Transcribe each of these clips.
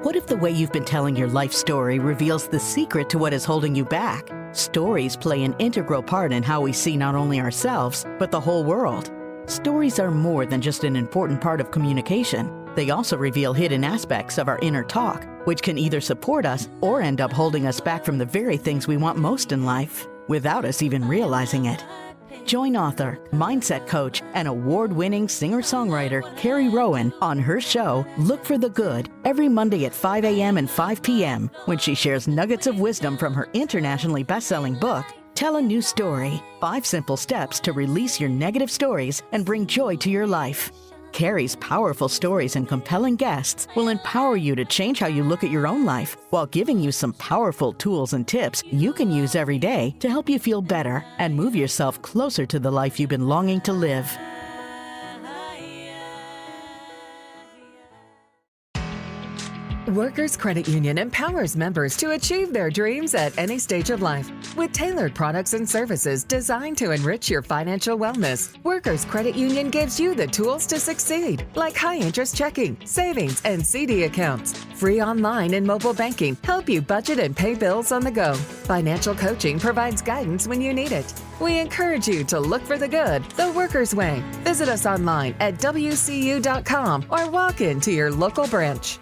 What if the way you've been telling your life story reveals the secret to what is holding you back? Stories play an integral part in how we see not only ourselves, but the whole world. Stories are more than just an important part of communication. They also reveal hidden aspects of our inner talk, which can either support us or end up holding us back from the very things we want most in life, without us even realizing it. Join author, mindset coach, and award-winning singer-songwriter Carrie Rowan on her show, Look for the Good, every Monday at 5 a.m. and 5 p.m. when she shares nuggets of wisdom from her internationally best-selling book, Tell a New Story, 5 Simple Steps to Release Your Negative Stories and Bring Joy to Your Life. Carrie's powerful stories and compelling guests will empower you to change how you look at your own life while giving you some powerful tools and tips you can use every day to help you feel better and move yourself closer to the life you've been longing to live. Workers Credit Union empowers members to achieve their dreams at any stage of life. With tailored products and services designed to enrich your financial wellness, Workers Credit Union gives you the tools to succeed, like high-interest checking, savings, and CD accounts. Free online and mobile banking help you budget and pay bills on the go. Financial coaching provides guidance when you need it. We encourage you to look for the good, the Workers' way. Visit us online at WCU.com or walk into your local branch.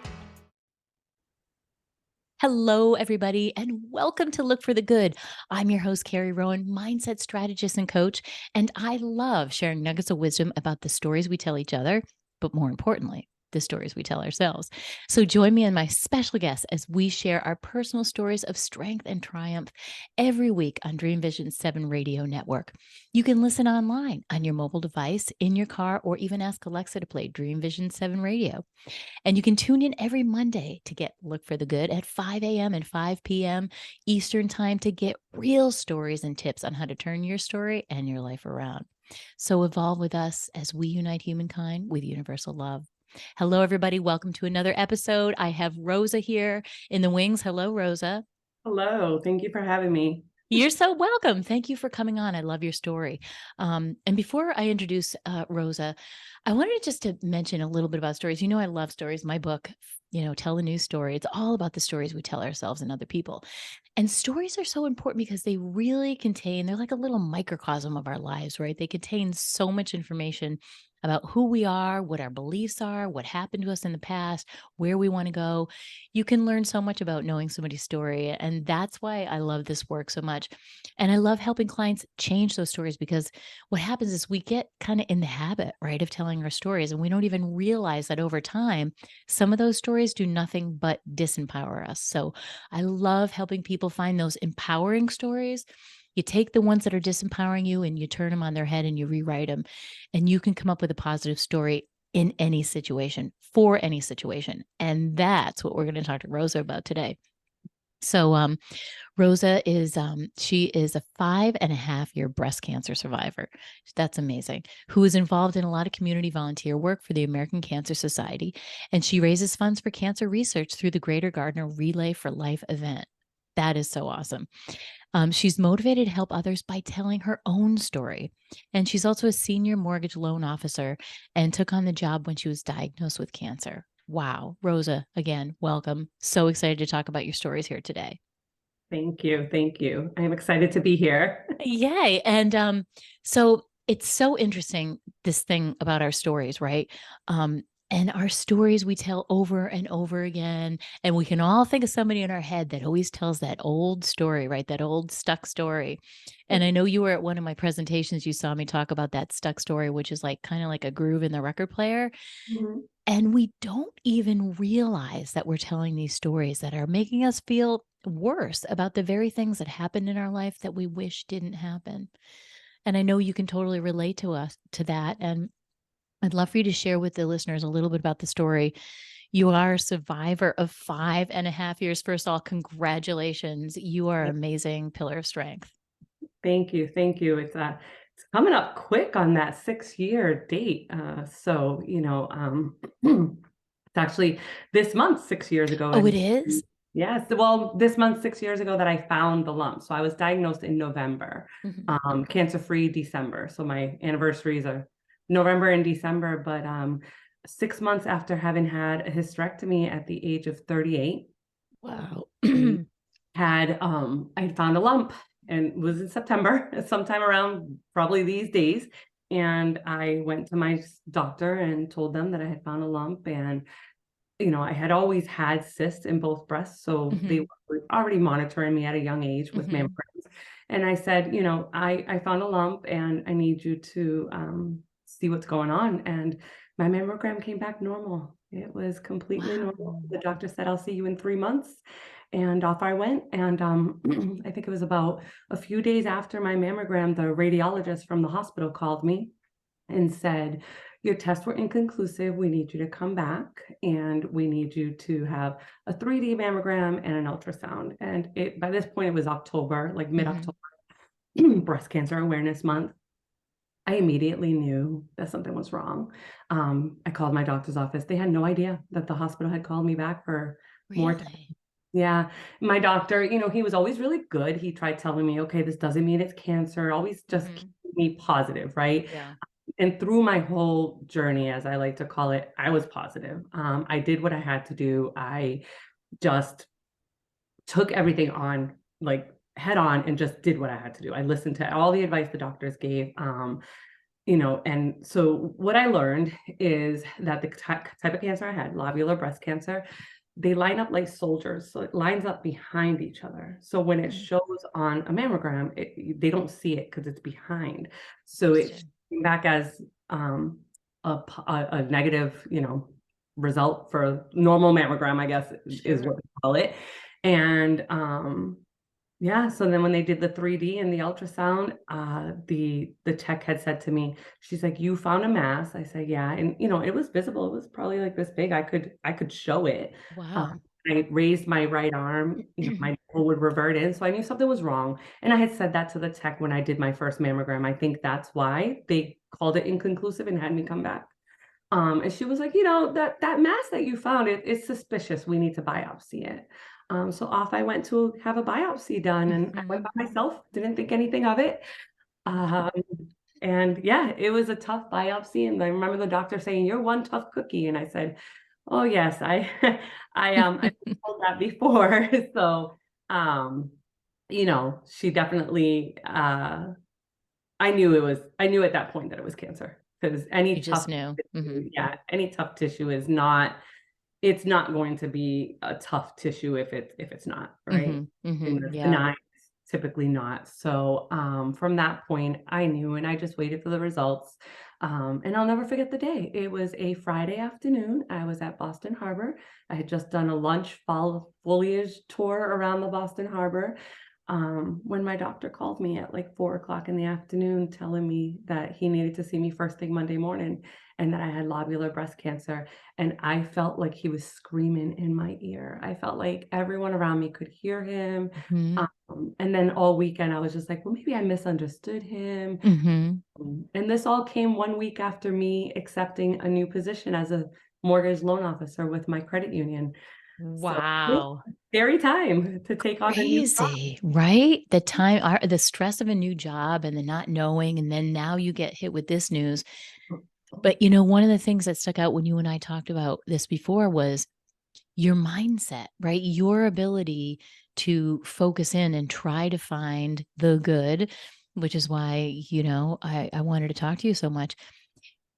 Hello, everybody, and welcome to Look for the Good. I'm your host, Carrie Rowan, mindset strategist and coach, and I love sharing nuggets of wisdom about the stories we tell each other, but more importantly, the stories we tell ourselves. So join me and my special guests as we share our personal stories of strength and triumph every week on Dream Vision 7 Radio Network. You can listen online on your mobile device, in your car, or even ask Alexa to play Dream Vision 7 Radio. And you can tune in every Monday to get Look for the Good at 5 a.m. and 5 p.m. Eastern Time to get real stories and tips on how to turn your story and your life around. So evolve with us as we unite humankind with universal love. Hello, everybody. Welcome to another episode. I have Rosa here in the wings. Hello, Rosa. Hello. Thank you for having me. You're so welcome. Thank you for coming on. I love your story. And before I introduce Rosa, I wanted just to mention a little bit about stories. You know, I love stories. My book, Tell a New Story. It's all about the stories we tell ourselves and other people. And stories are so important because they really they're like a little microcosm of our lives, right? They contain so much information about who we are, what our beliefs are, what happened to us in the past, where we want to go. You can learn so much about knowing somebody's story. And that's why I love this work so much. And I love helping clients change those stories because what happens is we get kind of in the habit, right, of telling our stories. And we don't even realize that over time, some of those stories do nothing but disempower us. So I love helping people find those empowering stories. You take the ones that are disempowering you and you turn them on their head and you rewrite them. And you can come up with a positive story in any situation, for any situation. And that's what we're going to talk to Rosa about today. So Rosa is, she is a 5.5-year breast cancer survivor. That's amazing. Who is involved in a lot of community volunteer work for the American Cancer Society. And she raises funds for cancer research through the Greater Gardner Relay for Life event. That is so awesome. She's motivated to help others by telling her own story. And she's also a senior mortgage loan officer and took on the job when she was diagnosed with cancer. Wow. Rosa, again, welcome. So excited to talk about your stories here today. Thank you. Thank you. I'm excited to be here. Yay. And so it's so interesting, this thing about our stories, right? And our stories we tell over and over again. And we can all think of somebody in our head that always tells that old story, right? That old stuck story. And I know you were at one of my presentations, you saw me talk about that stuck story, which is like kind of like a groove in the record player. Mm-hmm. And we don't even realize that we're telling these stories that are making us feel worse about the very things that happened in our life that we wish didn't happen. And I know you can totally relate to that. And I'd love for you to share with the listeners a little bit about the story. You are a survivor of 5.5 years. First of all, congratulations. You are an amazing pillar of strength. Thank you. Thank you. It's coming up quick on that 6-year date. So, it's actually this month, 6 years ago. Oh, it is? Yes. Well, this month, 6 years ago that I found the lump. So I was diagnosed in November, cancer-free December. So my anniversaries are November and December, but 6 months after having had a hysterectomy at the age of 38, Wow. I had I found a lump, and it was in September, sometime around probably these days. And I went to my doctor and told them that I had found a lump, and I had always had cysts in both breasts, so they Mhm. were already monitoring me at a young age with Mhm. mammograms. And I said, I found a lump and I need you to see what's going on. And my mammogram came back normal. It was completely normal. Wow. The doctor said, I'll see you in 3 months. And off I went. And I think it was about a few days after my mammogram, the radiologist from the hospital called me and said, your tests were inconclusive. We need you to come back and we need you to have a 3D mammogram and an ultrasound. And by this point, it was October, like Mhm. mid-October, Breast Cancer Awareness Month. I immediately knew that something was wrong. I called my doctor's office. They had no idea that the hospital had called me back for more tests. Really? Yeah, my doctor, he was always really good. He tried telling me, okay, this doesn't mean it's cancer, always just keep Mhm. me positive, right? Yeah. And through my whole journey, as I like to call it, I was positive. I did what I had to do. I just took everything on, like, head on, and just did what I had to do. I listened to all the advice the doctors gave. And so what I learned is that the type of cancer I had, lobular breast cancer, they line up like soldiers. So it lines up behind each other. So when it Mm. shows on a mammogram, they don't see it because it's behind. So it Interesting. came back as a negative, result for a normal mammogram, I guess is Sure. what they call it. And yeah, so then when they did the 3D and the ultrasound, the tech had said to me, she's like, "You found a mass." I said, "Yeah." And it was visible. It was probably like this big. I could show it. Um, Wow. I raised my right arm, my nipple would revert in, so I knew something was wrong. And I had said that to the tech when I did my first mammogram. I think that's why they called it inconclusive and had me come back. And she was like, that mass that you found, it's suspicious. We need to biopsy it. So off I went to have a biopsy done, and I went Mhm. by myself, didn't think anything of it. Wow. Um, and yeah, it was a tough biopsy. And I remember the doctor saying, "You're one tough cookie." And I said, "Oh yes, I, I've been told that before." So, um, she definitely, I knew at that point that it was cancer, because You any just tough knew. Mhm. tissue, yeah, any tough tissue is not, it's not going to be a tough tissue if it's not, right? Mhm. And Mhm. that's Yeah. benign, it's typically not. So, from that point, I knew, and I just waited for the results. And I'll never forget the day. It was a Friday afternoon. I was at Boston Harbor. I had just done a lunch fall foliage tour around the Boston Harbor, when my doctor called me at like 4 o'clock in the afternoon, telling me that he needed to see me first thing Monday morning and that I had lobular breast cancer. And I felt like he was screaming in my ear. I felt like everyone around me could hear him. Mhm. And then all weekend, I was just like, well, maybe I misunderstood him. Mhm. And this all came 1 week after me accepting a new position as a mortgage loan officer with my credit union. So it was Wow. a scary time to take on a new job. Crazy, right? The stress of a new job and the not knowing, and then now you get hit with this news. But, one of the things that stuck out when you and I talked about this before was your mindset, right? Your ability to focus in and try to find the good, which is why, I wanted to talk to you so much.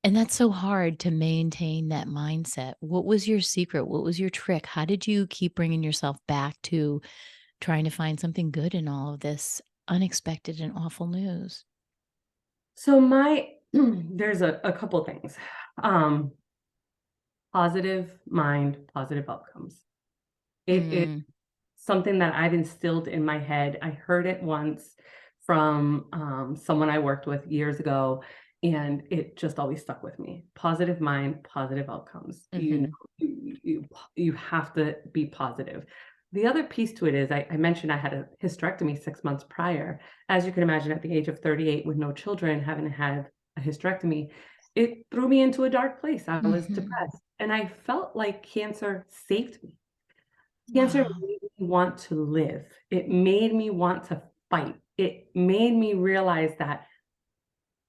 And that's so hard to maintain that mindset. What was your secret? What was your trick? How did you keep bringing yourself back to trying to find something good in all of this unexpected and awful news? So there's a couple things. Um, Positive mind, positive outcomes. It is Mm, something that I've instilled in my head. I heard it once from someone I worked with years ago, and it just always stuck with me. Positive mind, positive outcomes. mhm, You have to be positive. The other piece to it is I mentioned I had a hysterectomy 6 months prior. As you can imagine, at the age of 38 with no children, having had a hysterectomy, it threw me into a dark place. I was mhm. depressed, and I felt like cancer saved me. Cancer Wow. made me want to live. It made me want to fight. It made me realize that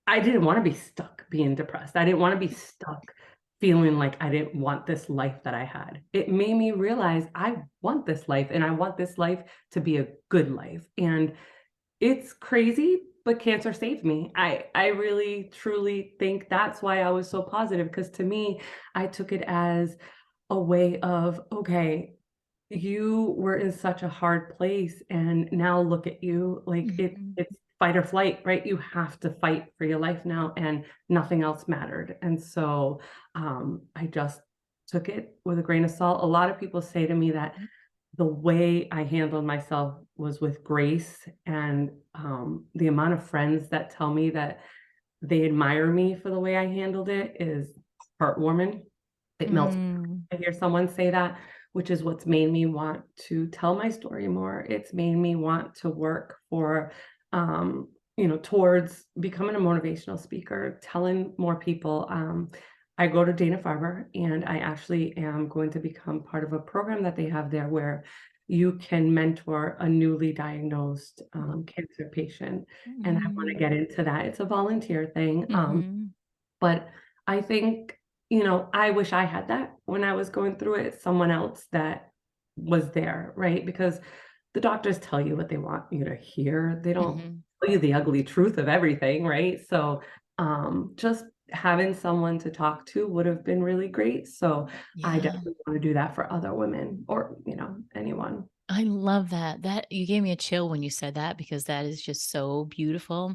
I didn't wanna be stuck being depressed. I didn't wanna be stuck feeling like I didn't want this life that I had. It made me realize I want this life and I want this life to be a good life. And it's crazy, but cancer saved me. I really truly think that's why I was so positive, because to me, I took it as a way of, okay, you were in such a hard place and now look at you, like Mhm. it's fight or flight, right? You have to fight for your life now and nothing else mattered. And so I just took it with a grain of salt. A lot of people say to me that the way I handled myself was with grace, and the amount of friends that tell me that they admire me for the way I handled it is heartwarming. It melts Mm. I hear someone say that, which is what's made me want to tell my story more. It's made me want to work for, um, towards becoming a motivational speaker, telling more people. I go to Dana-Farber, and I actually am going to become part of a program that they have there where you can mentor a newly diagnosed cancer patient. And I want to Mhm. get into that. It's a volunteer thing. Mhm. But I think, I wish I had that when I was going through it, someone else that was there, right? Because the doctors tell you what they want you to hear. They don't Mhm. tell you the ugly truth of everything, right? So, just having someone to talk to would have been really great. So I Yeah. definitely want to do that for other women or, anyone. I love that. That you gave me a chill when you said that because that is just so beautiful.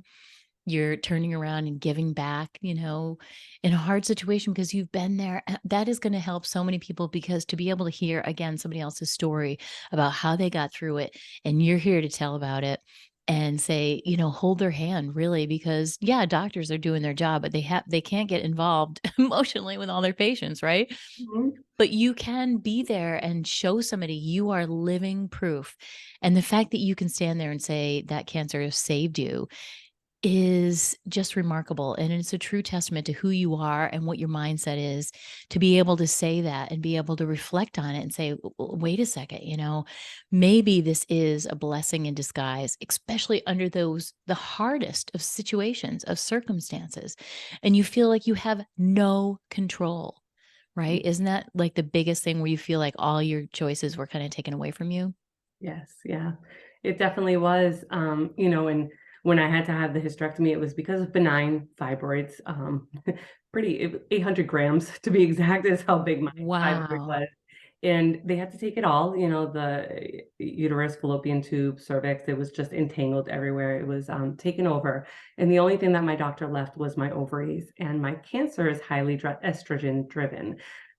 You're turning around and giving back, in a hard situation because you've been there. That is going to help so many people because to be able to hear again somebody else's story about how they got through it and you're here to tell about it and say, hold their hand really because yeah, doctors are doing their job, but they can't get involved emotionally with all their patients, right? Mhm. But you can be there and show somebody you are living proof. And the fact that you can stand there and say that cancer has saved you is just remarkable. And it's a true testament to who you are and what your mindset is to be able to say that and be able to reflect on it and say, Wait a second, maybe this is a blessing in disguise, especially under the hardest of situations, of circumstances. And you feel like you have no control, right? Isn't that like the biggest thing where you feel like all your choices were kind of taken away from you? Yes, yeah. It definitely was, and when I had to have the hysterectomy, it was because of benign fibroids, pretty it was 800 grams to be exact is how big my fibroid Wow. was, and they had to take it all, the uterus, fallopian tube, cervix, it was just entangled everywhere, it was, taken over, and the only thing that my doctor left was my ovaries, and my cancer is highly estrogen driven.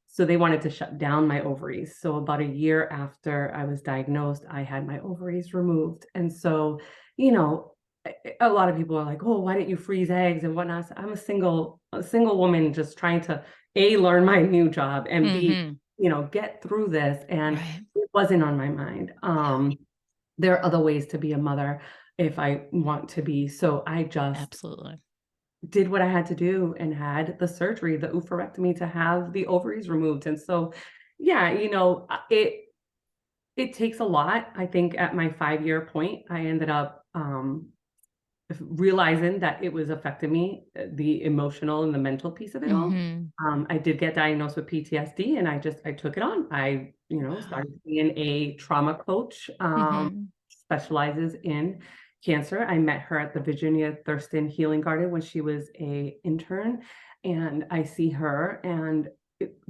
So they wanted to shut down my ovaries. So about a year after I was diagnosed, I had my ovaries removed. And so, you know, a lot of people are like, "Oh, why didn't you freeze eggs and whatnot?" So I'm a single woman just trying to A, learn my new job and B, Mhm. get through this. And Right. it wasn't on my mind. There are other ways to be a mother if I want to be. So I just Absolutely. did what I had to do and had the surgery, the oophorectomy to have the ovaries removed, and so, yeah, it takes a lot. I think at my 5-year point, I ended up, realizing that it was affecting me, the emotional and the mental piece of it all. Mhm. I did get diagnosed with PTSD, and I took it on. I, Wow. started seeing a trauma coach, Mhm. specializes in cancer. I met her at the Virginia Thurston Healing Garden when she was a intern, and I see her and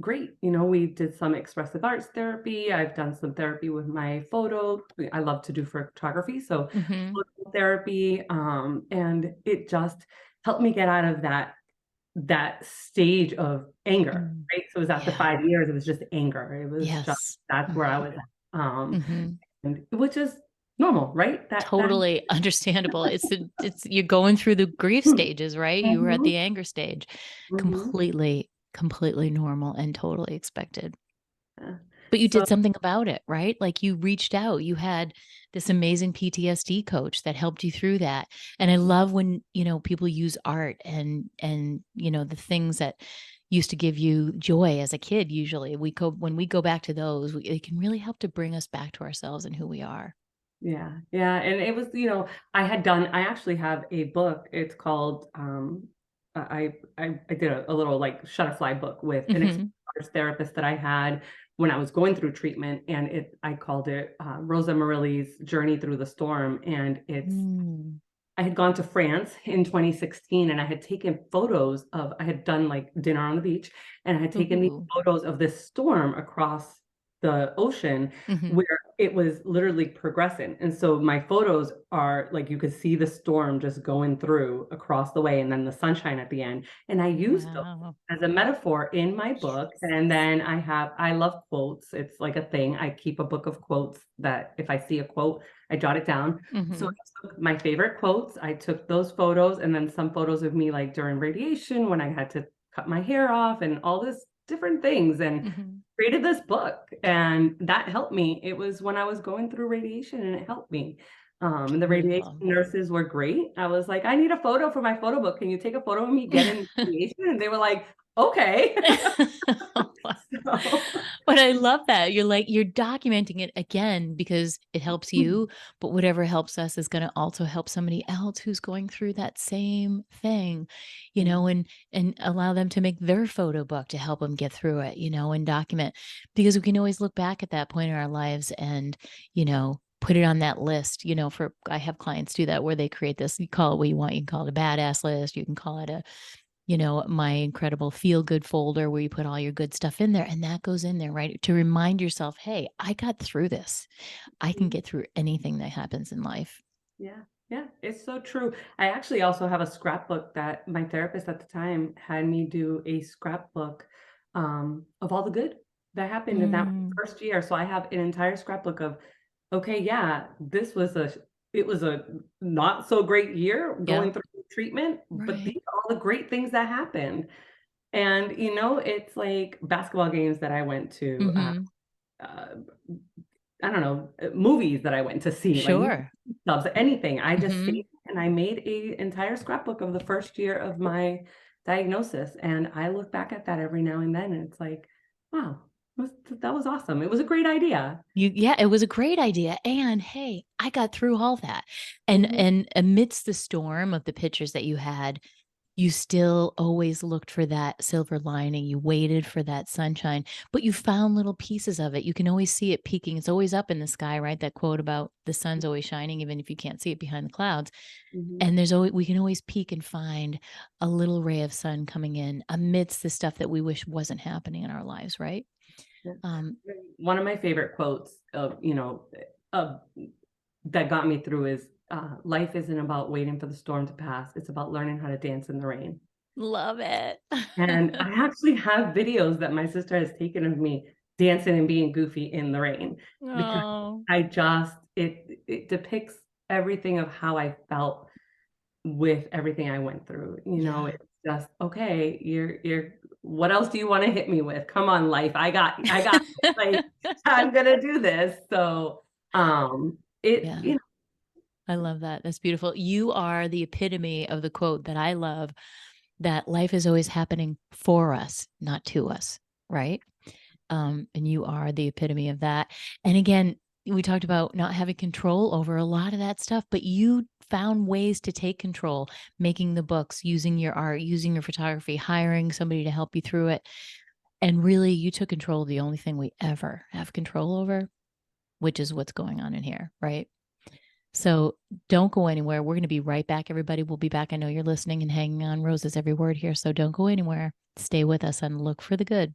great. We did some expressive arts therapy. I've done some therapy with my photo. I love to do photography, so Mhm. photo therapy, and it just helped me get out of that stage of anger, Mm. right? So it was after Yeah. 5 years, it was just anger. It was just Yes. that's where I Mhm. was at. Mhm. And which is normal, right? That Totally understandable. It's you're going through the grief stages, right? You were at Mhm, the anger stage. mhm, Completely normal and totally expected. yeah. But you So did something about it, right? Like, you reached out, you had this amazing PTSD coach that helped you through that, and I love when, people use art and the things that used to give you joy as a kid usually. When we go back to those, it can really help to bring us back to ourselves and who we are. yeah, yeah, and it was, I actually have a book. It's called, I did a little like Shutterfly book with an Hmm. experienced therapist that I had when I was going through treatment, and I called it Rosa Morelli's Journey Through the Storm, and it's Mm. I had gone to France in 2016 and I had taken photos of I had done like dinner on the beach and I had taken these Ooh. photos of this storm across the ocean Hmm. where it was literally progressing. And so my photos are like you could see the storm just going through across the way and then the sunshine at the end. And I used those Wow. as a metaphor in my book. Yes. And then I love quotes. It's like a thing. I keep a book of quotes that if I see a quote, I jot it down. So Hmm. I took my favorite quotes, I took those photos, and then some photos of me, like, during radiation when I had to cut my hair off and all this different things, and Hmm. created this book, and that helped me. It was when I was going through radiation, and it helped me. And the radiation Beautiful. nurses were great. I was like, "I need a photo for my photo book. Can you take a photo of me getting radiation?" And they were like, "Okay." So But I love that. You're documenting it again because it helps you, but whatever helps us is gonna also help somebody else who's going through that same thing, Yeah. and allow them to make their photo book to help them get through it, and document. Because we can always look back at that point in our lives and, put it on that list, for I have clients do that where they create this, you call it what you want, you can call it a badass list, you can call it my incredible feel good folder where you put all your good stuff in there. And that goes in there, right? To remind yourself, hey, I got through this. I can Mhm. get through anything that happens in life. Yeah, yeah, it's so true. I actually also have a scrapbook that my therapist at the time had me do a scrapbook of all the good that happened in that Mm, first year. So I have an entire scrapbook of, okay, yeah, it was a not so great year yeah. going through treatment, but Right. these are all the great things that happened. And it's like basketball games that I went to. Hmm. Uh, I don't know, movies that I went to see, like movie Sure. stubs, anything. I just Hmm. saved and I made a entire scrapbook of the first year of my diagnosis, and I look back at that every now and then, and it's like, "Wow, that was awesome." It was a great idea. Yeah, it was a great idea. And hey, I got through all that. And Mhm, and amidst the storm of the pictures that you had, you still always looked for that silver lining. You waited for that sunshine, but you found little pieces of it. You can always see it peeking. It's always up in the sky, right? That quote about the sun's always shining, even if you can't see it behind the clouds. mhm. And we can always peek and find a little ray of sun coming in amidst the stuff that we wish wasn't happening in our lives, right? Yeah. Um, One of my favorite quotes of that got me through is, "Life isn't about waiting for the storm to pass, it's about learning how to dance in the rain." love it. And I actually have videos that my sister has taken of me dancing and being goofy in the rain because Oh, it depicts everything of how I felt with everything I went through. yeah. It's just, okay, you're what else do you want to hit me with? Come on, life. I got it. Like I'm gonna do this. So it, Yeah. I love that. That's beautiful. You are the epitome of the quote that I love, that life is always happening for us, not to us, right? And you are the epitome of that. And again, we talked about not having control over a lot of that stuff, but you found ways to take control, making the books, using your art, using your photography, hiring somebody to help you through it. And really, you took control of the only thing we ever have control over, which is what's going on in here, right? So don't go anywhere. We're going to be right back, everybody. We'll be back. I know you're listening and hanging on Rose's every word here. So don't go anywhere. Stay with us and look for the good.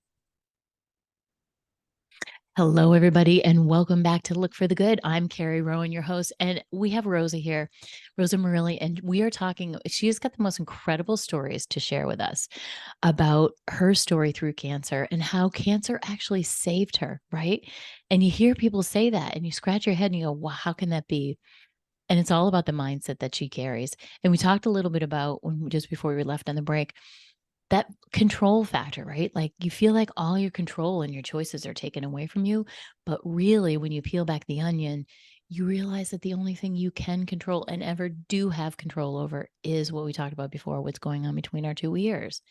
Hello, everybody, and welcome back to Look for the Good. I'm Carrie Rowan, your host, and we have Rosa here, Rosa Morelli, and we are talking. She has got the most incredible stories to share with us about her story through cancer and how cancer actually saved her, right? And you hear people say that and you scratch your head and you go, wow, how can that be? And it's all about the mindset that she carries. And we talked a little bit about just before we left on the break, that control factor, right? Like you feel like all your control and your choices are taken away from you. But really, when you peel back the onion, you realize that the only thing you can control and ever do have control over is what we talked about before, what's going on between our two ears.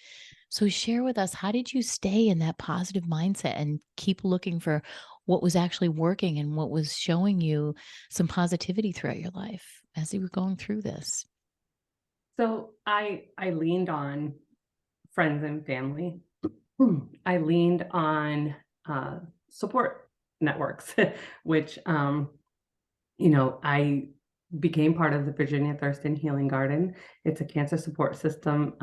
So share with us, how did you stay in that positive mindset and keep looking for what was actually working and what was showing you some positivity throughout your life as you were going through this? So I leaned on friends and family. I leaned on support networks, which I became part of the Virginia Thurston Healing Garden. It's a cancer support system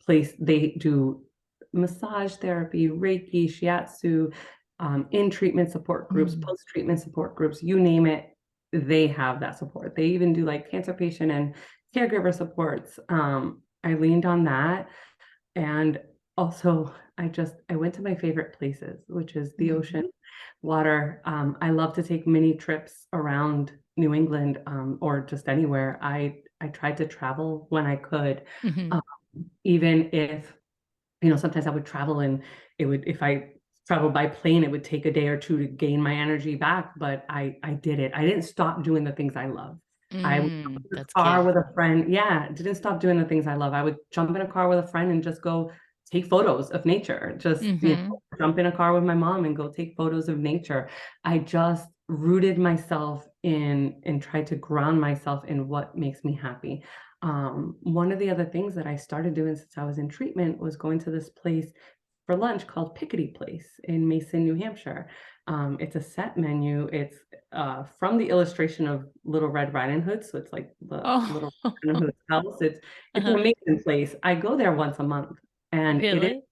place. They do massage therapy, Reiki, shiatsu, in treatment support groups, Mm. post treatment support groups, you name it. They have that support. They even do like cancer patient and caregiver supports. I leaned on that. And also, I went to my favorite places, which is the Mm. ocean, water. I love to take mini trips around New England, or just anywhere. I tried to travel when I could, Mhm. um, even if, sometimes I would travel and if I traveled by plane, it would take a day or 2 to gain my energy back, but I did it. I didn't stop doing the things I love. I would jump Mm, in that's a car key. with a friend. Yeah, didn't stop doing the things I love. I would jump in a car with a friend and just go take photos of nature. Just, Mhm. jump in a car with my mom and go take photos of nature. I just rooted myself in and tried to ground myself in what makes me happy. One of the other things that I started doing since I was in treatment was going to this place for lunch called Pickety Place in Mason, New Hampshire. It's a set menu. It's from the illustration of Little Red Riding Hood, so it's like the Oh. Little Red Riding Hood's house. It's an Uh-huh. amazing place. I go there once a month, and it is. Really?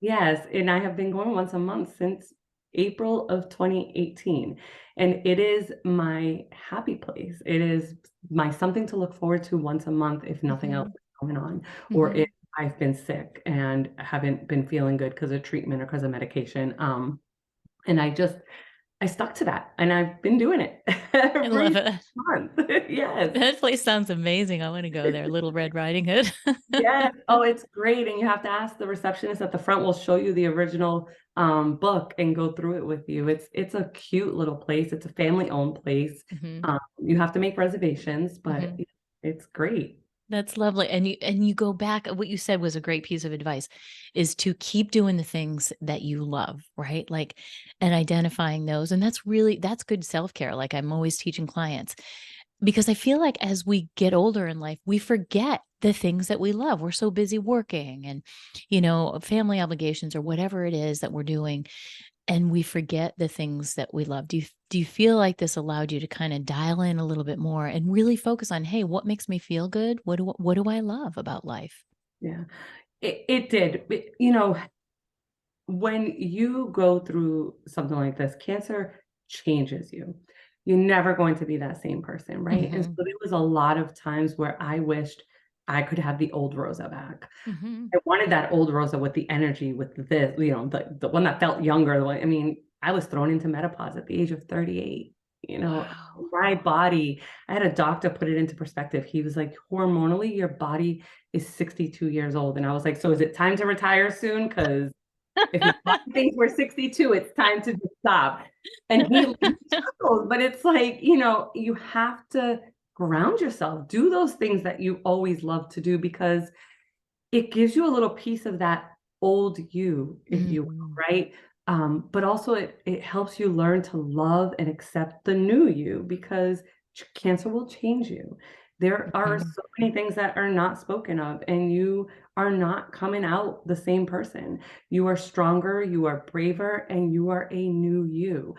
Yes, and I have been going once a month since April of 2018, and it is my happy place. It is my something to look forward to once a month if nothing else Mhm. is going on, or if Mhm. I've been sick and haven't been feeling good because of treatment or because of medication. And I stuck to that, and I've been doing it I every love it. month. Yes. That place sounds amazing. I wanna go there, Little Red Riding Hood. Yes. Oh, it's great, and you have to ask the receptionist at the front will show you the original, book and go through it with you. It's a cute little place. It's a family-owned place. Mhm. You have to make reservations, but Mhm. it's great. That's lovely, and you go back what you said was a great piece of advice, is to keep doing the things that you love, right? Like, and identifying those, and that's good self-care, like, I'm always teaching clients, because I feel like as we get older in life, we forget the things that we love. We're so busy working and, family obligations or whatever it is that we're doing, and we forget the things that we love. Do you feel like this allowed you to kinda dial in a little bit more and really focus on, "Hey, what makes me feel good? What do I love about life?" Yeah. It did. When you go through something like this, cancer changes you. You're never going to be that same person, right? And so Mhm. there was a lot of times where I wished I could have the old Rosa back. Mhm. I wanted that old Rosa with the energy, with the one that felt younger. I mean, I was thrown into menopause at the age of 38. You know, Wow. my body, I had a doctor put it into perspective. He was like, hormonally, your body is 62 years old. And I was like, so is it time to retire soon? Because if my body thinks we're 62, it's time to just stop. And he chuckles, but it's like, you have to ground yourself. Do those things that you always love to do because it gives you a little piece of that old you, if you Mhm. will, right? But also it helps you learn to love and accept the new you because cancer will change you. There are Mhm. so many things that are not spoken of, and you are not coming out the same person. You are stronger, you are braver, and you are a new you.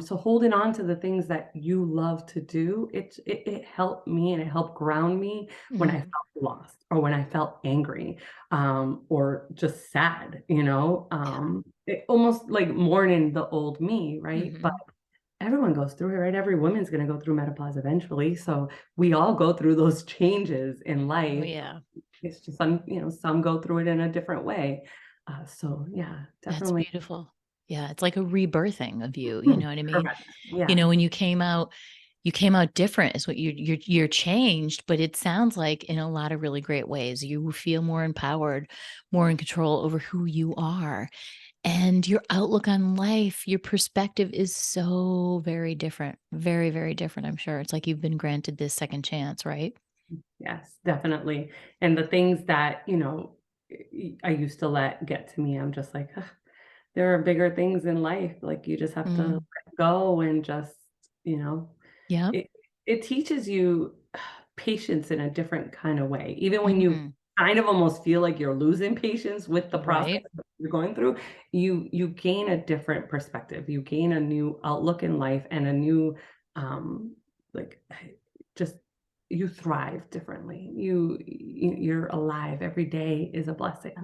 So holding on to the things that you love to do, it helped me and it helped ground me when I Mhm. felt lost or when I felt angry, or just sad, Yeah. almost like mourning the old me, right? But Mhm. everyone goes through it, right? Every woman's going to go through menopause eventually. So we all go through those changes in Oh, life. yeah. It's just some go through it in a different way. So yeah, That's definitely. beautiful. Yeah, it's like a rebirthing of you, you Hmm, know what I mean? correct. Yeah. When you came out different is what you're changed, but it sounds like in a lot of really great ways. You feel more empowered, more in control over who you are. And your outlook on life, your perspective is so very different. Very, very different, I'm sure. It's like you've been granted this second chance, right? Yes, definitely. And the things that, I used to let get to me, I'm just like, "Ugh, there are bigger things in life. Like you just have to Mm. let go and just, you know, Yep. it it teaches you patience in a different kind of way. Even when you Mhm. kind of almost feel like you're losing patience with the process Right. that you're going through, you gain a different perspective. You gain a new outlook in life and a new like just you thrive differently. You're alive. Every day is a blessing.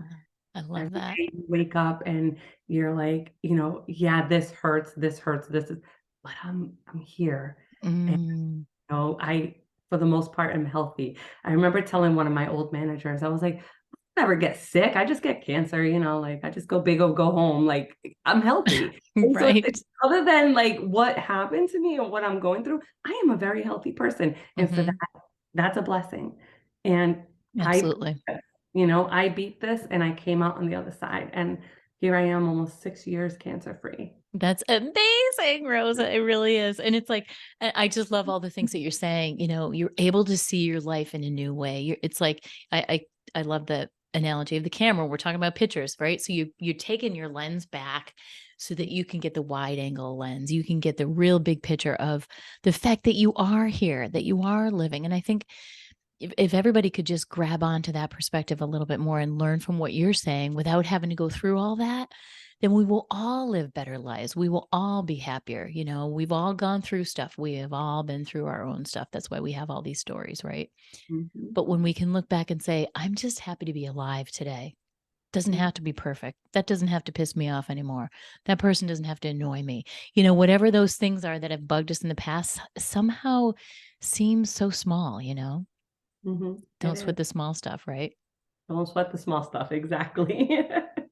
I love Every that. day you wake up and you're like, yeah, this hurts, this is, but I'm here. And Mm. I, for the most part, am healthy. I remember telling one of my old managers, I was like, "I never get sick. I just get cancer, like I just go big or go home. Like I'm healthy." And so Right. other than like what happened to me or what I'm going through, I am a very healthy person. And for that, Mhm. that's a blessing. And I, Absolutely. I beat this and I came out on the other side. And here I am almost 6 years cancer free. That's amazing, Rosa. It really is. And it's like, I just love all the things that you're saying. You're able to see your life in a new way. It's like, I love the analogy of the camera. We're talking about pictures, right? So you're taking your lens back so that you can get the wide angle lens. You can get the real big picture of the fact that you are here, that you are living. And I think if everybody could just grab onto that perspective a little bit more and learn from what you're saying without having to go through all that, then we will all live better lives. We will all be happier. We've all gone through stuff. We have all been through our own stuff. That's why we have all these stories, right? Mhm. But when we can look back and say, I'm just happy to be alive today. Doesn't Mhm. have to be perfect. That doesn't have to piss me off anymore. That person doesn't have to annoy me. Whatever those things are that have bugged us in the past somehow seems so small. Mhm. It Don't is. sweat the small stuff, right? Don't sweat the small stuff, exactly.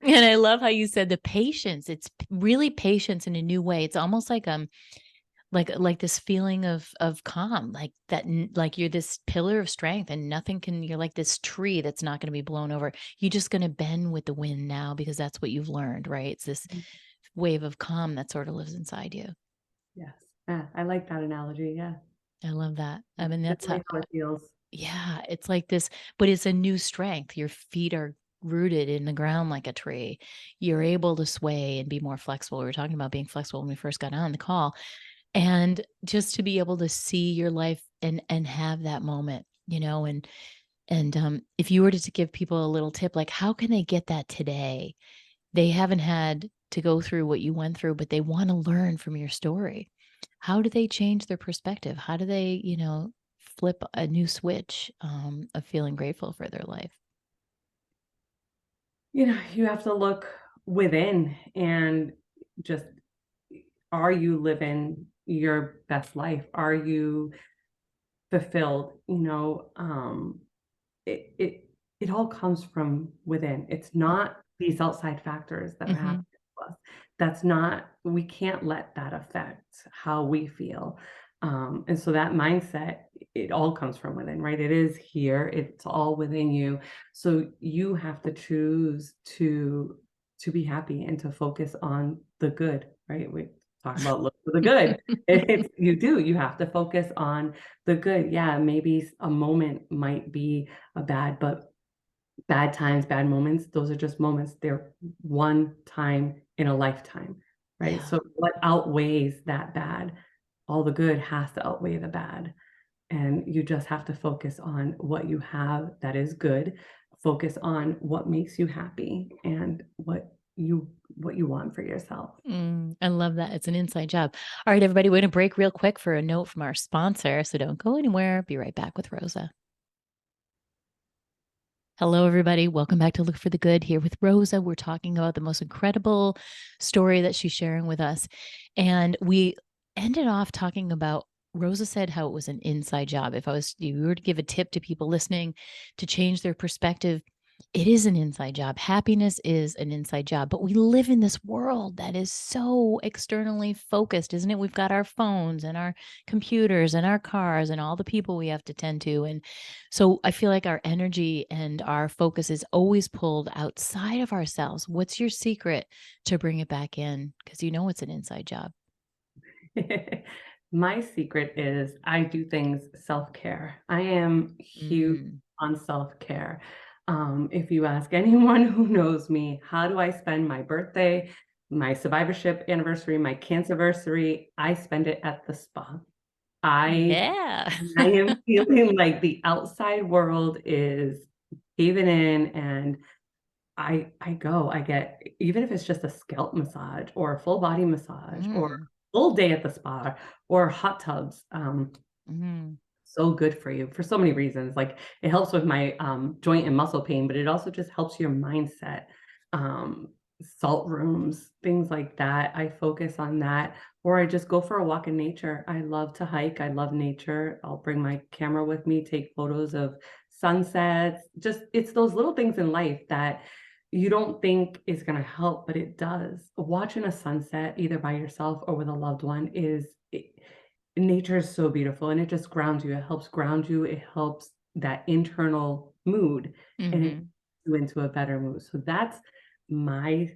And I love how you said the patience. It's really patience in a new way. It's almost like this feeling of calm, like that, like you're this pillar of strength, and nothing can. You're like this tree that's not going to be blown over. You're just going to bend with the wind now because that's what you've learned, right? It's this wave of calm that sort of lives inside you. Yes. Yeah, I like that analogy, yeah. I love that. I That's mean, that's how. definitely how it feels. Yeah, it's like this, but it's a new strength. Your feet are rooted in the ground like a tree. You're able to sway and be more flexible. We were talking about being flexible when we first got on the call. And just to be able to see your life and have that moment, and if you were to give people a little tip, like how can they get that today? They haven't had to go through what you went through, but they want to learn from your story. How do they change their perspective? How do they, flip a new switch of feeling grateful for their life? You have to look within and just, are you living your best life? Are you fulfilled? It all comes from within. It's not these outside factors that are Hmm. happening to us. That's not, we can't let that affect how we feel. And so that mindset, it all comes from within, right? It is here. It's all within you. So you have to choose to be happy and to focus on the good, right? We talk about look for the good. You have to focus on the good. Yeah, maybe a moment might be a bad, but bad times, bad moments, those are just moments. They're one time in a lifetime, right? Yeah. So what outweighs that bad? All the good has to outweigh the bad. And you just have to focus on what you have that is good. Focus on what makes you happy and what you want for yourself. I love that. It's an inside job. All right, everybody, we're going to break real quick for a note from our sponsor. So don't go anywhere. Be right back with Rosa. Hello, everybody. Welcome back to Look for the Good here with Rosa. We're talking about the most incredible story that she's sharing with us. And we ended off talking about Rosa said how it was an inside job. If you were to give a tip to people listening to change their perspective, it is an inside job. Happiness is an inside job, but we live in this world that is so externally focused, isn't it? We've got our phones and our computers and our cars and all the people we have to tend to. And so I feel like our energy and our focus is always pulled outside of ourselves. What's your secret to bring it back in? Because it's an inside job. My secret is I do things self-care. I am huge Mm. on self-care. If you ask anyone who knows me, how do I spend my birthday, my survivorship anniversary, my cancerversary? I spend it at the spa. I Yeah. I am feeling like the outside world is caving in, and I get, even if it's just a scalp massage or a full body massage or Mm, full day at the spa or hot tubs, mm, so good for you for so many reasons. Like, it helps with my, joint and muscle pain, but it also just helps your mindset. Um, Salt rooms, things like that. I focus on that, or I just go for a walk in nature. I love to hike. I love nature. I'll bring my camera with me, take photos of sunsets. Just, it's those little things in life that you don't think is going to help, but it does. Watching a sunset, either by yourself or with a loved one, nature is so beautiful, and it just grounds you. It helps ground you. It helps that internal mood, and it puts mhm. you into a better mood. So that's my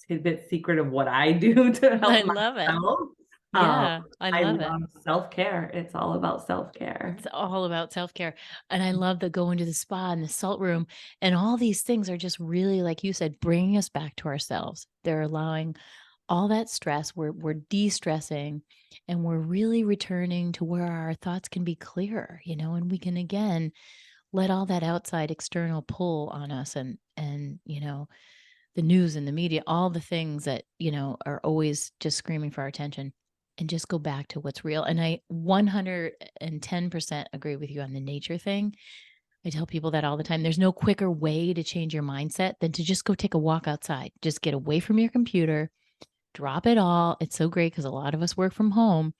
tidbit secret of what I do to I help love it. myself. Um, Yeah, I I love it. love self-care. It's all about self-care. It's all about self-care, and I love that going to the spa and the salt room and all these things are just really, like you said, bringing us back to ourselves. They're allowing all that stress, we're de-stressing, and we're really returning to where our thoughts can be clearer, and we can again let all that outside external pull on us and the news and the media, all the things that, are always just screaming for our attention and just go back to what's real. And I 110% agree with you on the nature thing. I tell people that all the time. There's no quicker way to change your mindset than to just go take a walk outside. Just get away from your computer, drop it all. It's so great because a lot of us work from home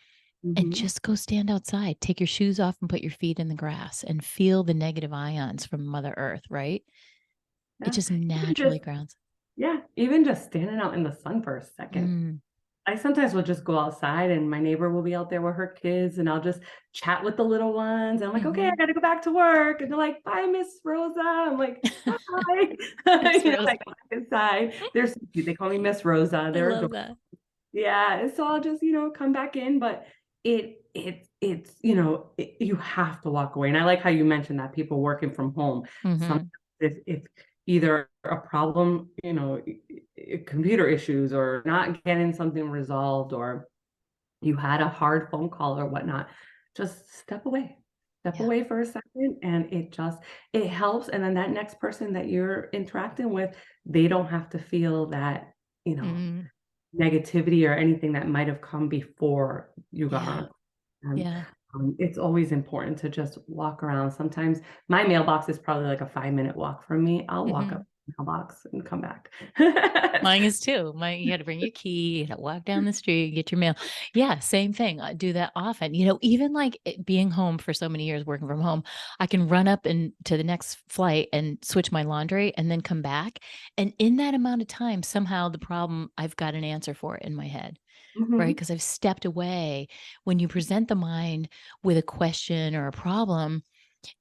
and Mhm. just go stand outside. Take your shoes off and put your feet in the grass and feel the negative ions from Mother Earth, right? It Yeah. just Even naturally just grounds. Yeah, even just standing out in the sun for a second. Mm, I sometimes will just go outside and my neighbor will be out there with her kids, and I'll just chat with the little ones. I'm like, "Okay, I mhm. gotta go back to work." And they're like, "Bye, Miss Rosa." I'm like, "Bye." Miss Rose. I go back inside. They're so cute. They call me Miss Rosa. I They're love adorable. that. Yeah, and so I'll just, come back in, but you have to walk away. And I like how you mentioned that people working from home. Sometimes Mhm. if either a problem, computer issues or not getting something resolved, or you had a hard phone call or whatnot, just step away. Step Yeah. away for a second, and it helps. And then that next person that you're interacting with, they don't have to feel that, you know, Mm. negativity or anything that might have come before you got on a Yeah. call. And, Yeah. it's always important to just walk around. Sometimes my mailbox is probably like a 5-minute walk from me. I'll walk up Mhm. to the mailbox and come back. Mine is too. You had to bring your key, you had to walk down the street, get your mail. Yeah, same thing. I do that often. Even like being home for so many years, working from home, I can run up and to the next flight and switch my laundry and then come back. And in that amount of time, somehow the problem, I've got an answer for it in my head. Right? Mhm. Because I've stepped away. When you present the mind with a question or a problem,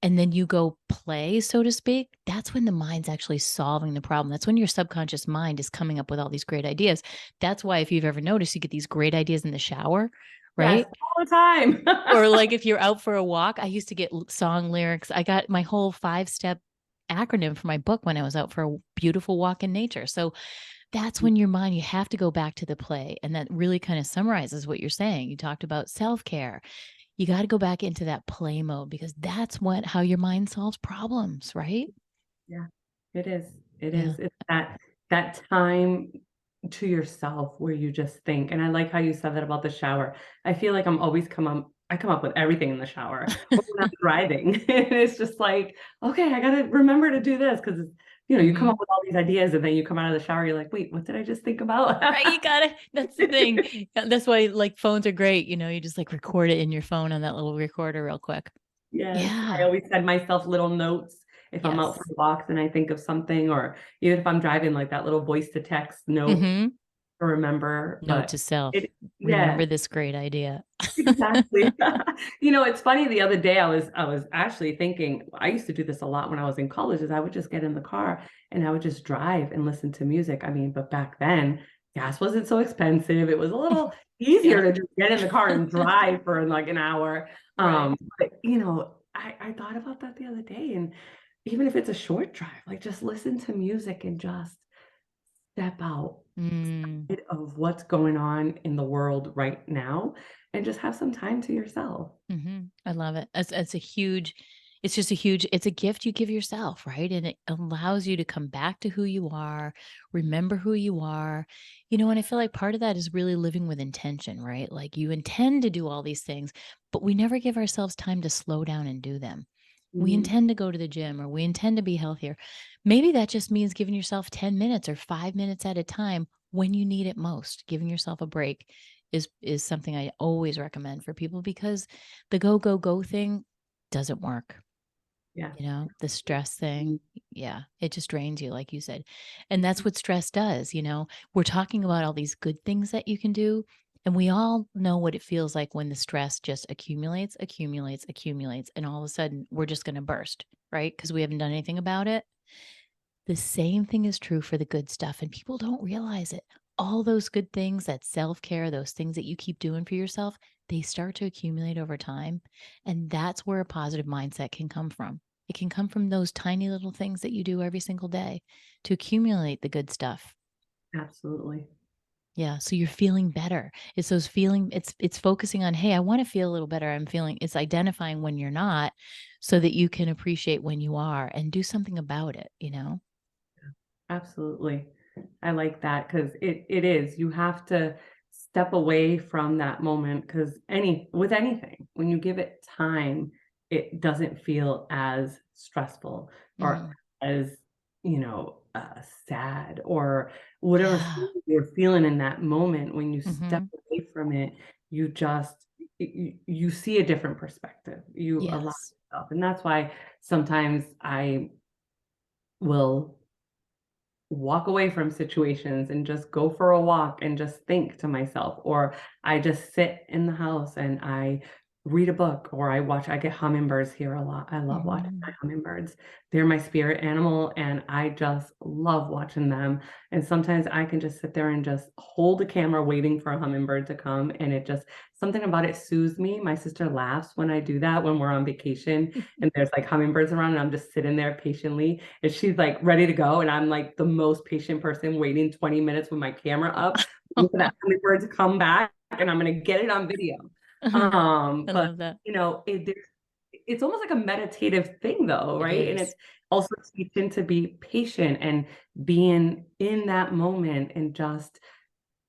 and then you go play, so to speak, that's when the mind's actually solving the problem. That's when your subconscious mind is coming up with all these great ideas. That's why if you've ever noticed, you get these great ideas in the shower, Yes, right? all the time. Or like if you're out for a walk, I used to get song lyrics. I got my whole 5-step acronym for my book when I was out for a beautiful walk in nature. So that's when your mind, you have to go back to the play. And that really kind of summarizes what you're saying. You talked about self care. You got to go back into that play mode because that's how your mind solves problems, right? Yeah, it is. It Yeah. is. It's that time to yourself where you just think. And I like how you said that about the shower. I feel like I come up with everything in the shower or when I'm driving. And it's just like, okay, I gotta remember to do this because you come Hmm. up with all these ideas and then you come out of the shower, you're like, wait, what did I just think about? Right. You got it. That's the thing. Yeah, that's why like phones are great. You just like record it in your phone on that little recorder real quick. Yes, I Yeah. always send myself little notes if I'm out for Yes. walks and I think of something, or even if I'm driving, like that little voice to text note Hmm. to remember, Note but to self. it yeah, Remember this great idea. exactly. It's funny, the other day I was actually thinking, I used to do this a lot when I was in college, is I would just get in the car and I would just drive and listen to music. I mean, but back then, gas wasn't so expensive. It was a little easier Yeah. to just get in the car and drive for like an hour. Right. But I thought about that the other day, and even if it's a short drive, like just listen to music and just step out. Mm, of what's going on in the world right now and just have some time to yourself. I love it. It's a huge, it's just a huge, it's a gift you give yourself, right? And it allows you to come back to who you are, remember who you are. And I feel like part of that is really living with intention, right? Like you intend to do all these things, but we never give ourselves time to slow down and do them. We Mhm. intend to go to the gym or we intend to be healthier. Maybe that just means giving yourself 10 minutes or 5 minutes at a time when you need it most. Giving yourself a break is something I always recommend for people because the go, go, go thing doesn't work. Yeah. The stress thing, yeah, it just drains you, like you said. And that's what stress does. We're talking about all these good things that you can do. And we all know what it feels like when the stress just accumulates, accumulates, accumulates. And all of a sudden, we're just going to burst, right? Because we haven't done anything about it. The same thing is true for the good stuff, and people don't realize it. All those good things, that self-care, those things that you keep doing for yourself, they start to accumulate over time. And that's where a positive mindset can come from. It can come from those tiny little things that you do every single day to accumulate the good stuff. Absolutely. Yeah, so you're feeling better. It's those feeling it's focusing on, "Hey, I wanna feel a little better. I'm feeling." It's identifying when you're not so that you can appreciate when you are and do something about it? Absolutely. I like that because it is. You have to step away from that moment because with anything, when you give it time, it doesn't feel as stressful or Mhm. as, sad or whatever Yeah. feeling you're feeling in that moment. When you step Mhm. away from it, you just you see a different perspective. You allow Yes. yourself. And that's why sometimes I will walk away from situations and just go for a walk and just think to myself, or I just sit in the house and I read a book, or I get hummingbirds here a lot. I love watching my Mhm. hummingbirds. They're my spirit animal and I just love watching them. And sometimes I can just sit there and just hold the camera waiting for a hummingbird to come, and it just something about it soothes me. My sister laughs when I do that when we're on vacation and there's like hummingbirds around and I'm just sitting there patiently and she's like ready to go. And I'm like the most patient person waiting 20 minutes with my camera up, waiting for that hummingbird to come back and I'm going to get it on video. I But love that. it's almost like a meditative thing though, It right? And it's is. also teaching to be patient and being in that moment and just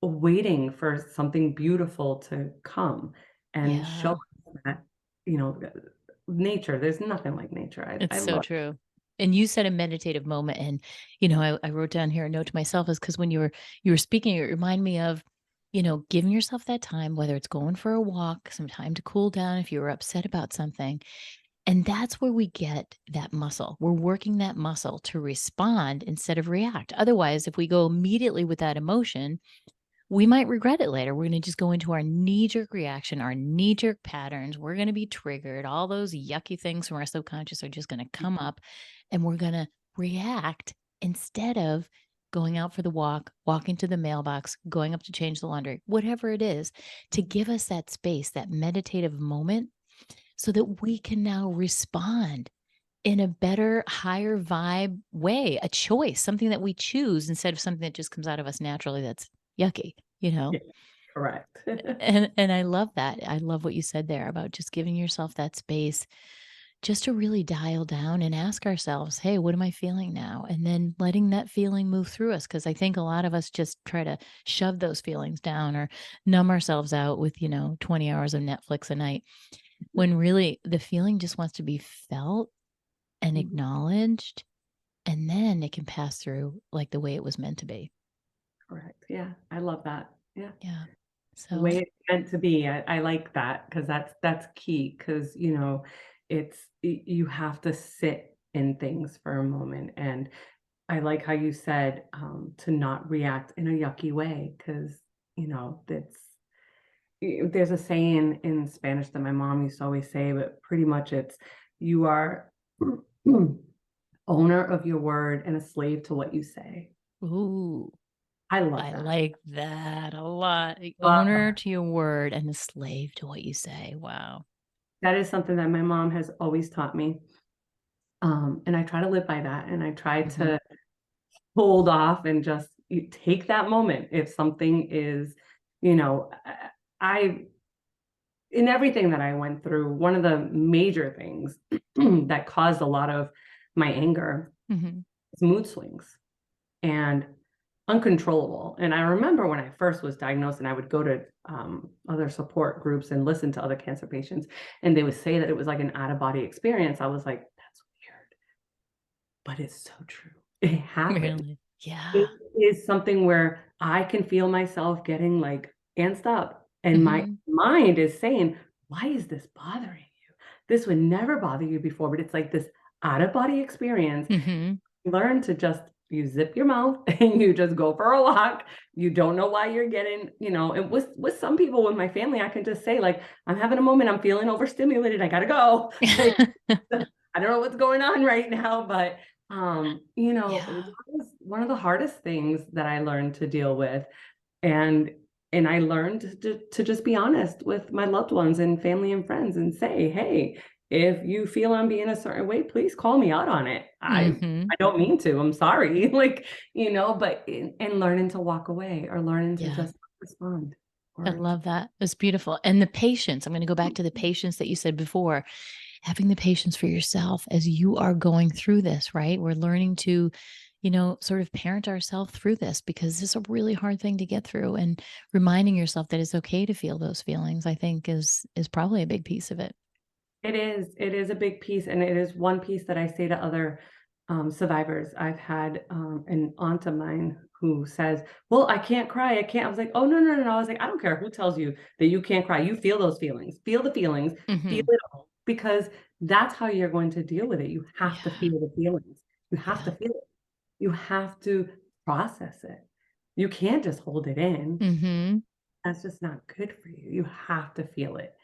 waiting for something beautiful to come and show Yeah, us that, you know, nature, there's nothing like nature. I it's so love true. And you said a meditative moment, and I wrote down here a note to myself is because when you were speaking, it reminded me of, giving yourself that time, whether it's going for a walk, some time to cool down if you were upset about something. And that's where we get that muscle. We're working that muscle to respond instead of react. Otherwise, if we go immediately with that emotion, we might regret it later. We're going to just go into our knee jerk reaction, our knee jerk patterns. We're going to be triggered. All those yucky things from our subconscious are just going to come up and we're going to react instead of going out for the walk, walking to the mailbox, going up to change the laundry, whatever it is, to give us that space, that meditative moment so that we can now respond in a better, higher vibe way, a choice, something that we choose instead of something that just comes out of us naturally that's yucky, you know? yeah, correct. And I love that. I love what you said there about just giving yourself that space just to really dial down and ask ourselves, "Hey, what am I feeling now?" And then letting that feeling move through us because I think a lot of us just try to shove those feelings down or numb ourselves out with, 20 hours of Netflix a night when really the feeling just wants to be felt and Mhm. acknowledged, and then it can pass through like the way it was meant to be. Correct. Yeah, I love that. Yeah. Yeah. The So way it's meant to be. I like that because that's key because, you have to sit in things for a moment. And I like how you said to not react in a yucky way because, there's a saying in Spanish that my mom used to always say, but pretty much it's you are owner of your word and a slave to what you say. ooh, I love I that. like that a lot. The Love owner that. to your word and a slave to what you say. Wow. That is something that my mom has always taught me. And I try to live by that, and I try Mhm. to hold off and just you take that moment. If something is, you know, I in everything that I went through, one of the major things that caused a lot of my anger Mhm. is mood swings and uncontrollable. And I remember when I first was diagnosed and I would go to other support groups and listen to other cancer patients, and they would say that it was like an out of body experience. I was like, that's weird, but it's so true. It happens. Really? Yeah. It is something where I can feel myself getting, like, antsed up, and my Mhm. mind is saying, "Why is this bothering you? This would never bother you before," but it's like this out-of-body experience. Mhm. Learn to just you zip your mouth and you just go for a walk. You don't know why you're getting, and with some people, with my family, I can just say, like, "I'm having a moment, I'm feeling overstimulated, I gotta go." Like, I don't know what's going on right now, but, that Yeah. was one of the hardest things that I learned to deal with, and I learned to just be honest with my loved ones and family and friends and say, "Hey, if you feel I'm being a certain way, please call me out on it. Mhm. I don't mean to. I'm sorry." Like, but and learning to walk away or learning to Yeah. just respond I or love that. It's beautiful. And the patience, I'm gonna go back to the patience that you said before. Having the patience for yourself as you are going through this, right? We're learning to, sort of parent ourselves through this because this is a really hard thing to get through. And reminding yourself that it's okay to feel those feelings, I think is probably a big piece of it. it is a big piece, and it is one piece that I say to other, survivors. I've had, an aunt of mine who says, "Well, I can't cry, I can't." I was like, "Oh, no, no, no, no." I was like, "I don't care who tells you that you can't cry. You feel those feelings. Feel the feelings, feel Hmm. it all, because that's how you're going to deal with it. You have to Yeah. feel the feelings. You have to Yeah. feel it. You have to process it. You can't just hold it in. Hmm. That's just not good for you. You have to feel it."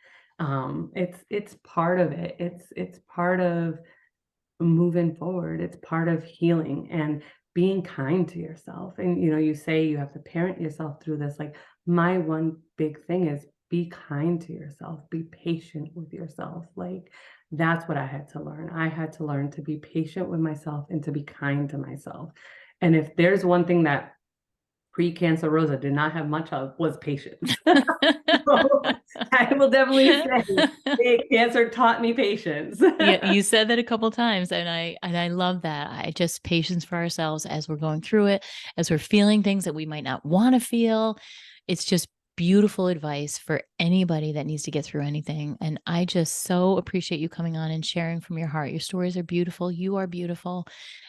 It's part of it. It's part of moving forward. It's part of healing and being kind to yourself. And you say you have to parent yourself through this. Like, my one big thing is be kind to yourself, be patient with yourself. Like, that's what I had to learn. I had to learn to be patient with myself and to be kind to myself. And if there's one thing that pre-cancer Rosa did not have much of, was patience. So I will definitely say cancer taught me patience. Yeah, you said that a couple times, and I love that. I just patience for ourselves as we're going through it, as we're feeling things that we might not want to feel. It's just beautiful advice for anybody that needs to get through anything. And I just so appreciate you coming on and sharing from your heart. Your stories are beautiful. You are beautiful.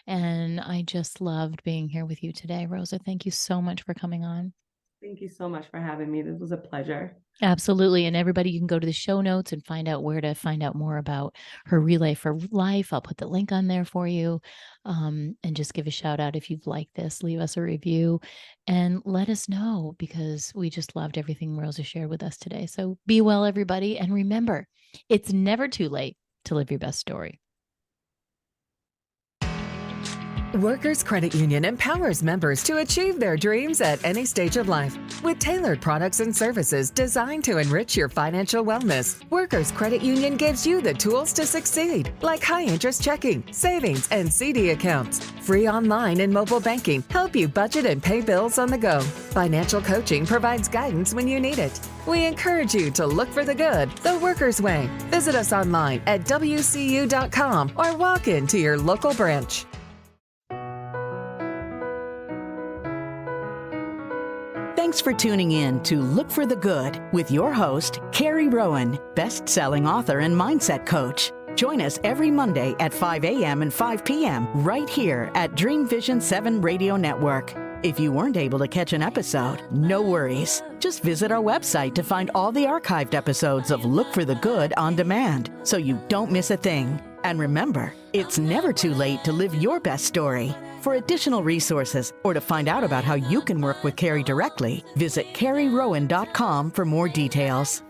And I just loved being here with you today, Rosa. Thank you so much for coming on. Thank you so much for having me. This was a pleasure. Absolutely. And everybody, you can go to the show notes and find out where to find out more about her Relay for Life. I'll put the link on there for you. And just give a shout out if you've liked this, leave us a review and let us know because we just loved everything Rosa shared with us today. So be well, everybody. And remember, it's never too late to live your best story. Workers Credit Union empowers members to achieve their dreams at any stage of life. With tailored products and services designed to enrich your financial wellness, Workers Credit Union gives you the tools to succeed, like high-interest checking, savings, and CD accounts. Free online and mobile banking help you budget and pay bills on the go. Financial coaching provides guidance when you need it. We encourage you to look for the good, the Workers' way. Visit us online at WCU.com or walk into your local branch. Thanks for tuning in to Look for the Good with your host, Carrie Rowan, best-selling author and mindset coach. Join us every Monday at 5 a.m. and 5 p.m. right here at Dream Vision 7 Radio Network. If you weren't able to catch an episode, no worries. Just visit our website to find all the archived episodes of Look for the Good on demand so you don't miss a thing. And remember, it's never too late to live your best story. For additional resources or to find out about how you can work with Carrie directly, visit carrierowan.com for more details.